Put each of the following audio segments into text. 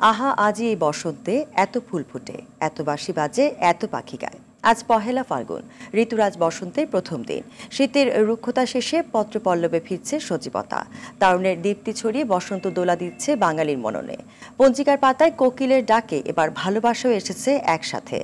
আহা আজি এই বসন্তে এত ফুল ফুটে, এত বাঁশি বাজে, এত পাখি গায়। আজ পহেলা ফাল্গুন, ঋতুরাজ বসন্তের প্রথম দিন। শীতের রুক্ষতা শেষে পত্রপল্লবে ফিরছে সজীবতা। তারুণের দীপ্তি ছড়িয়ে বসন্ত দোলা দিচ্ছে বাঙালির মননে। পঞ্জিকার পাতায় কোকিলের ডাকে এবার ভালোবাসাও এসেছে একসাথে।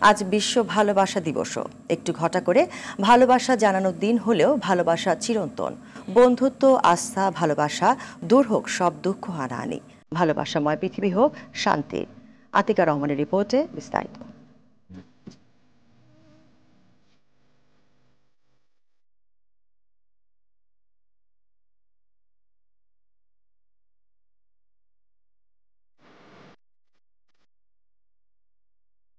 আজ বিশ্ব ভালোবাসা দিবসও। একটু ঘটা করে ভালোবাসা জানানোর দিন হলেও ভালোবাসা চিরন্তন। বন্ধুত্ব, আস্থা, ভালোবাসা, দূর হোক সব দুঃখ হানাহানি। ভালোবাসাময় পৃথিবী হোক শান্তির। আতিকা রহমানের রিপোর্টে বিস্তারিত।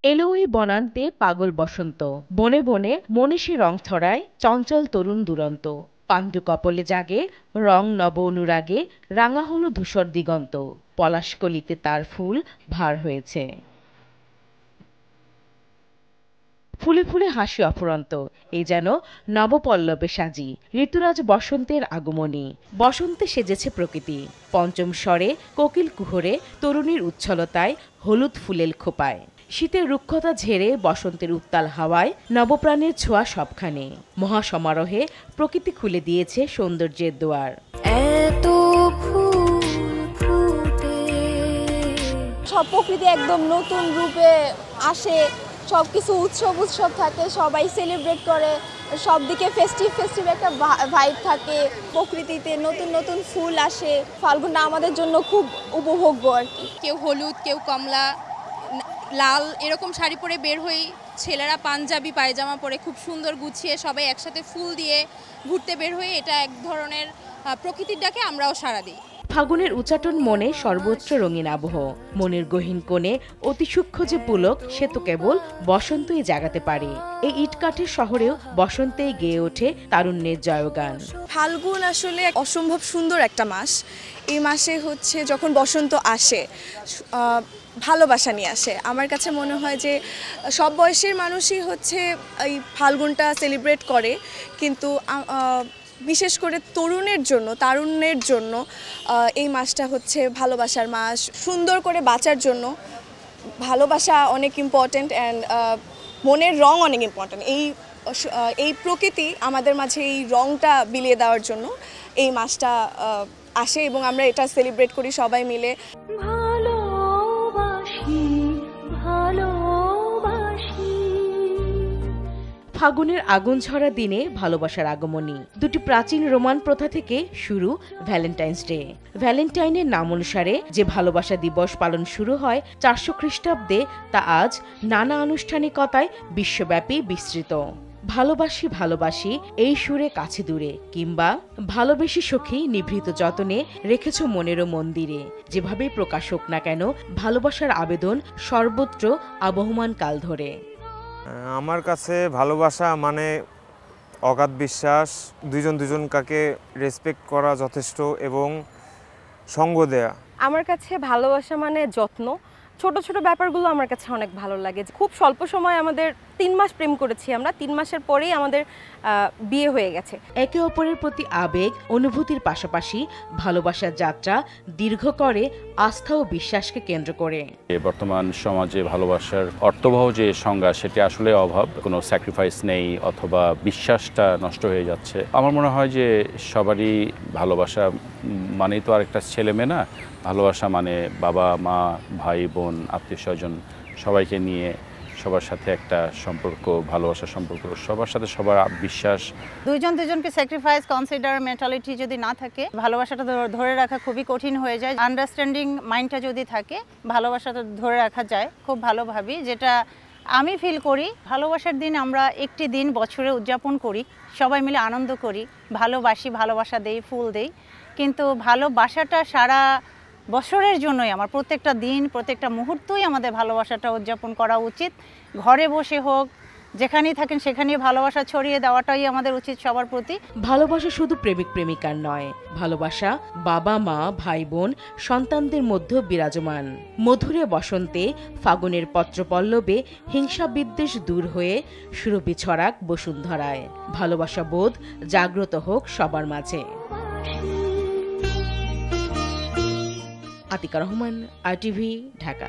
এলো ওই বনান্তে পাগল বসন্ত, বনে বনে মনীষী রং ছড়ায় চঞ্চল তরুণ দুরন্ত। পাণ্ডু কপলে জাগে রং নব অনুরাগে, রাঙা হলো ধূসর দিগন্ত। পলাশকলিতে তার ফুল ভার হয়েছে, ফুলে ফুলে হাসি অফুরন্ত। এই যেন নবপল্লবে সাজি ঋতুরাজ বসন্তের আগমনী। বসন্তে সেজেছে প্রকৃতি, পঞ্চম স্বরে কোকিল কুহরে, তরুণীর উচ্ছলতায় হলুদ ফুলের খোপায়। শীতের রুক্ষতা ঝেড়ে বসন্তের উত্তাল হাওয়ায় নবপ্রাণের ছোঁয়া সবখানে। মহাসমারোহে প্রকৃতি খুলে দিয়েছে সৌন্দর্যের দুয়ার। সব প্রকৃতি একদম নতুন রূপে আসে, সবকিছু উৎসব থাকে, সবাই সেলিব্রেট করে, সব দিকে ফেস্টিভ একটা ভাইব থাকে। প্রকৃতিতে নতুন নতুন ফুল আসে। ফাল্গুনটা আমাদের জন্য খুব উপভোগ্য আর কি। কেউ হলুদ, কেউ কমলা, লাল এরকম শাড়ি পরে বের হই। ছেলেরা পাঞ্জাবি পায়জামা পরে খুব সুন্দর গুছিয়ে সবাই একসাথে ফুল দিয়ে ঘুরতে বের হই। এটা এক ধরনের প্রকৃতির ডাকে আমরাও সাড়া দিই। ফাগুনের উচাটন মনে সর্বোচ্চ রঙিন আবহ। মনের গহীন কোণে অতি সূক্ষ্ম যে পুলক, সে তো কেবল বসন্তই জাগাতে পারে। এই ইটকাঠের শহরেও বসন্তেই গেয়ে ওঠে তারুণ্যের জয়গান। ফাল্গুন আসলে অসম্ভব সুন্দর একটা মাস। এই মাসে হচ্ছে যখন বসন্ত আসে, ভালোবাসা নিয়ে আসে। আমার কাছে মনে হয় যে সব বয়সের মানুষই হচ্ছে এই ফাল্গুনটা সেলিব্রেট করে, কিন্তু বিশেষ করে তারুণ্যের জন্য এই মাসটা হচ্ছে ভালোবাসার মাস। সুন্দর করে বাঁচার জন্য ভালোবাসা অনেক ইম্পর্ট্যান্ট, অ্যান্ড মনের রং অনেক ইম্পর্ট্যান্ট। এই প্রকৃতি আমাদের মাঝে এই রংটা বিলিয়ে দেওয়ার জন্য এই মাসটা আসে এবং আমরা এটা সেলিব্রেট করি সবাই মিলে। ফাগুনের আগুন ঝরা দিনে ভালোবাসার আগমনী। দুটি প্রাচীন রোমান প্রথা থেকে শুরু ভ্যালেন্টাইন্স ডে। ভ্যালেন্টাইনের নাম অনুসারে যে ভালোবাসা দিবস পালন শুরু হয় 400 খ্রিস্টাব্দে, তা আজ নানা আনুষ্ঠানিকতায় বিশ্বব্যাপী বিস্তৃত। ভালোবাসি ভালোবাসি এই সুরে কাছে দূরে, কিংবা ভালোবেসে সখী নিভৃত যতনে রেখেছ মনেরও মন্দিরে। যেভাবেই প্রকাশ হোক না কেন, ভালোবাসার আবেদন সর্বত্র আবহমান কাল ধরে। আমার কাছে ভালোবাসা মানে অগাধ বিশ্বাস, দুজনকে রেসপেক্ট করা যথেষ্ট এবং সঙ্গ দেয়া। আমার কাছে ভালোবাসা মানে যত্ন। ছোট ছোট ব্যাপারগুলো আমার কাছে অনেক ভালো লাগে। খুব স্বল্প সময়, আমাদের 3 মাস প্রেম করেছি আমরা, 3 মাসের পরেই আমাদের বিয়ে হয়ে গেছে। একে অপরের প্রতি আবেগ অনুভূতির পাশাপাশি ভালোবাসার যাত্রা দীর্ঘ করে আস্থা ও বিশ্বাসকে কেন্দ্র করে। বর্তমান সমাজে ভালোবাসার অর্থবহ যে সংজ্ঞা, সেটি আসলে অভাব। কোনো স্যাক্রিফাইস নেই অথবা বিশ্বাসটা নষ্ট হয়ে যাচ্ছে। আমার মনে হয় যে সবারই ভালোবাসা মানেই তো আরেকটা ছেলে মেয়ে না। ভালোবাসা মানে বাবা মা, ভাই বোন, আত্মীয় স্বজন সবাইকে নিয়ে সবার সাথে একটা সম্পর্ক, ভালোবাসার সম্পর্ক, সবার সাথে সবার বিশ্বাস। দুজনকে স্যাক্রিফাইস কনসিডার মেন্টালিটি যদি না থাকে, ভালোবাসাটা ধরে রাখা খুবই কঠিন হয়ে যায়। আন্ডারস্ট্যান্ডিং মাইন্ডটা যদি থাকে, ভালোবাসাটা ধরে রাখা যায় খুব ভালোভাবেই। যেটা আমি ফিল করি, ভালোবাসার দিন আমরা একটি দিন বছরে উদযাপন করি, সবাই মিলে আনন্দ করি, ভালোবাসি, ভালোবাসা দেই, ফুল দেই। কিন্তু ভালোবাসাটা সারা বছরের জন্যই, আমার প্রত্যেকটা দিন, প্রত্যেকটা মুহূর্তই আমাদের ভালোবাসাটা উদযাপন করা উচিত। ঘরে বসে হোক, যেখানেই থাকেন সেখানেই ভালোবাসা ছড়িয়ে দেওয়াটাই আমাদের উচিত সবার প্রতি। ভালোবাসা শুধু প্রেমিক প্রেমিকার নয়, ভালোবাসা বাবা মা, ভাই বোন, সন্তানদের মধ্যে বিরাজমান। মধুরে বসন্তে ফাগুনের পত্রপল্লবে হিংসা বিদ্বেষ দূর হয়ে সুরভি ছড়াক বসুন্ধরায়। ভালোবাসা বোধ জাগ্রত হোক সবার মাঝে। আতিকা রহমান, RTV, ঢাকা।